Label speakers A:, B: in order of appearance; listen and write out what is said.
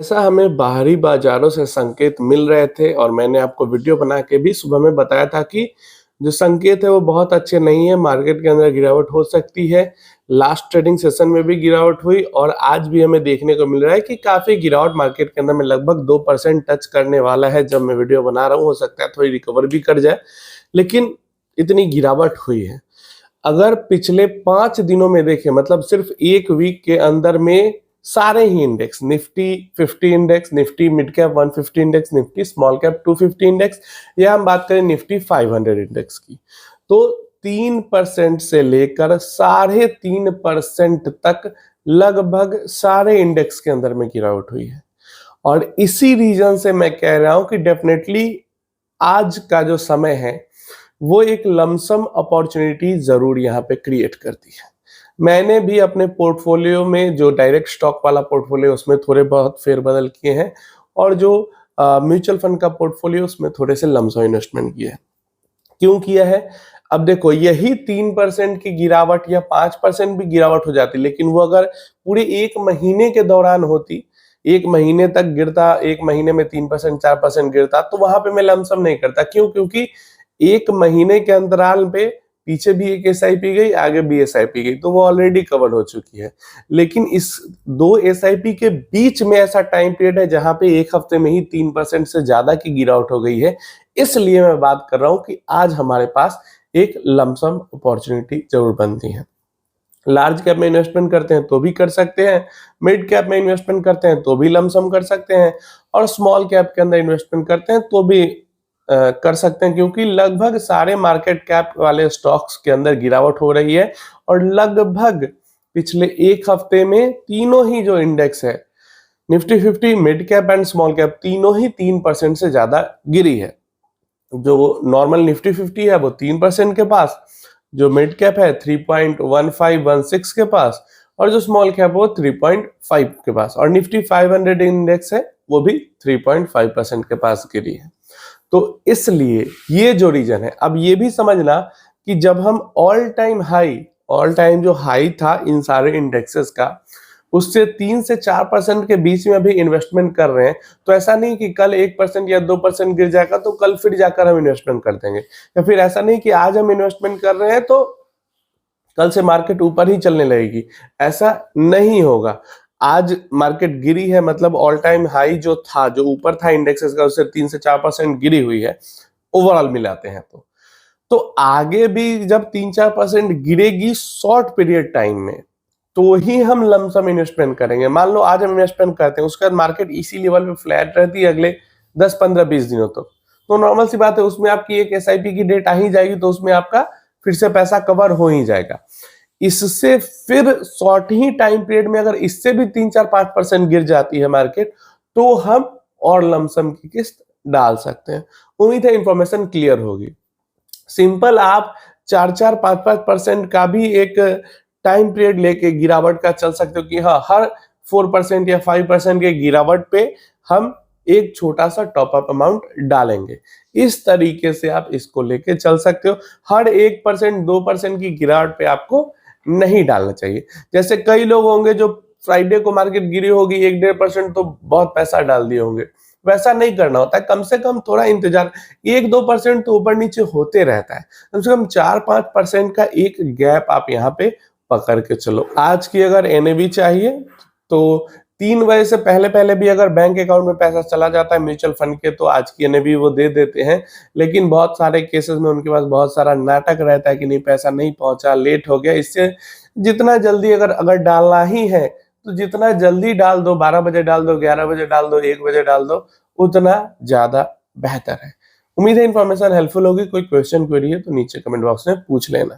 A: ऐसा हमें बाहरी बाज़ारों से संकेत मिल रहे थे और मैंने आपको वीडियो बना के भी सुबह में बताया था कि जो संकेत है वो बहुत अच्छे नहीं है, मार्केट के अंदर गिरावट हो सकती है। लास्ट ट्रेडिंग सेशन में भी गिरावट हुई और आज भी हमें देखने को मिल रहा है कि काफ़ी गिरावट मार्केट के अंदर में लगभग 2% टच करने वाला है। जब मैं वीडियो बना रहा हूँ हो सकता है थोड़ी रिकवर भी कर जाए, लेकिन इतनी गिरावट हुई है। अगर पिछले 5 दिनों में देखें, मतलब सिर्फ 1 वीक के अंदर में सारे ही index, Nifty 50 index, Nifty mid cap 150 index, Nifty small cap 250 index, या हम बात करें निफ्टी 500 इंडेक्स की, तो 3% से लेकर 3.5% तक लगभग सारे इंडेक्स के अंदर में गिरावट हुई है। और इसी रीजन से मैं कह रहा हूं कि डेफिनेटली आज का जो समय है वो एक लमसम अपॉर्चुनिटी जरूर यहाँ पे क्रिएट करती है। मैंने भी अपने पोर्टफोलियो में जो डायरेक्ट स्टॉक वाला पोर्टफोलियो उसमें थोड़े बहुत फेरबदल किए हैं, और जो म्यूचुअल फंड का पोर्टफोलियो उसमें थोड़े से लमसम इन्वेस्टमेंट किए हैं। क्यों किया है? अब देखो, यही 3% की गिरावट या 5% भी गिरावट हो जाती, लेकिन वो अगर पूरे 1 महीने के दौरान होती, 1 महीने तक गिरता, 1 महीने में 3% 4% गिरता, तो वहां पे मैं लमसम नहीं करता। क्यों? क्योंकि 1 महीने के अंतराल पे पीछे भी एक एसआईपी गई, आगे भी एसआईपी गई, तो वो ऑलरेडी कवर हो चुकी है। लेकिन इस 2 एसआईपी के बीच में ऐसा टाइम पीरियड है जहां पे 1 हफ्ते में ही 3% से ज्यादा की गिरावट हो गई है। इसलिए मैं बात कर रहा हूं कि आज हमारे पास एक लमसम अपॉर्चुनिटी जरूर बनती है। लार्ज कैप में इन्वेस्टमेंट करते हैं तो भी कर सकते हैं, मिड कैप में इन्वेस्टमेंट करते हैं तो भी लमसम कर सकते हैं, और स्मॉल कैप के अंदर इन्वेस्टमेंट करते हैं तो भी कर सकते हैं, क्योंकि लगभग सारे मार्केट कैप वाले स्टॉक्स के अंदर गिरावट हो रही है। और लगभग पिछले 1 हफ्ते में तीनों ही जो इंडेक्स है, Nifty 50, mid cap and small cap, तीनों ही 3% से ज्यादा गिरी है। जो नॉर्मल निफ्टी 50 है वो 3% के पास, जो मिड कैप है 3.1516 के पास, और जो स्मॉल कैप वो 3.5 के पास, और निफ्टी 500 इंडेक्स है वो भी 3.5% के पास गिरी है। तो इसलिए ये जो रीजन है, अब ये भी समझना कि जब हम ऑल टाइम जो हाई था इन सारे इंडेक्सेस का, उससे 3 से 4% के बीच में भी इन्वेस्टमेंट कर रहे हैं, तो ऐसा नहीं कि कल 1% या 2% गिर जाएगा तो कल फिर जाकर हम इन्वेस्टमेंट कर देंगे, या फिर ऐसा नहीं कि आज हम इन्वेस्टमेंट कर रहे हैं तो कल से मार्केट ऊपर ही चलने लगेगी। ऐसा नहीं होगा। आज मार्केट गिरी है, मतलब ऑल टाइम हाई जो था, जो ऊपर था इंडेक्सेस का, उससे 3 से 4% गिरी हुई है ओवरऑल मिलाते हैं तो आगे भी जब 3-4% गिरेगी शॉर्ट पीरियड टाइम में, तो ही हम लमसम इन्वेस्टमेंट करेंगे। मान लो आज हम इन्वेस्टमेंट करते हैं, उसके बाद मार्केट इसी लेवल पे फ्लैट रहती है अगले 10-15-20 दिनों तक, तो नॉर्मल सी बात है, उसमें आपकी एक एसआईपी की डेट आ ही जाएगी, तो उसमें आपका फिर से पैसा कवर हो ही जाएगा। इससे फिर शॉर्ट ही टाइम पीरियड में अगर इससे भी 3-4-5% गिर जाती है मार्केट, तो हम और लमसम की किस्त डाल सकते हैं। उम्मीद है इंफॉर्मेशन क्लियर होगी। सिंपल, आप 4-4 5-5% का भी एक टाइम पीरियड लेके गिरावट का चल सकते हो कि हाँ, हर 4% या 5% के गिरावट पे हम एक छोटा सा टॉप अप अमाउंट डालेंगे। इस तरीके से आप इसको लेके चल सकते हो। हर 1% 2% की गिरावट पे आपको नहीं डालना चाहिए। जैसे कई लोग होंगे जो फ्राइडे को मार्केट गिरी होगी 1-1.5% तो बहुत पैसा डाल दिए होंगे, वैसा नहीं करना होता है। कम से कम थोड़ा इंतजार, 1-2% तो ऊपर नीचे होते रहता है, कम से कम 4-5% का एक गैप आप यहाँ पे पकड़ के चलो। आज की अगर एनएवी चाहिए तो 3 बजे से पहले पहले भी अगर बैंक अकाउंट में पैसा चला जाता है म्यूचुअल फंड के, तो आज की एनएवी वो दे देते हैं। लेकिन बहुत सारे केसेस में उनके पास बहुत सारा नाटक रहता है कि नहीं, पैसा नहीं पहुंचा, लेट हो गया। इससे जितना जल्दी अगर डालना ही है तो जितना जल्दी डाल दो, 12 बजे डाल दो, 11 बजे डाल दो, 1 बजे डाल दो, उतना ज्यादा बेहतर है। उम्मीद है इन्फॉर्मेशन हेल्पफुल होगी। कोई क्वेश्चन क्वेरी है तो नीचे कमेंट बॉक्स में पूछ लेना।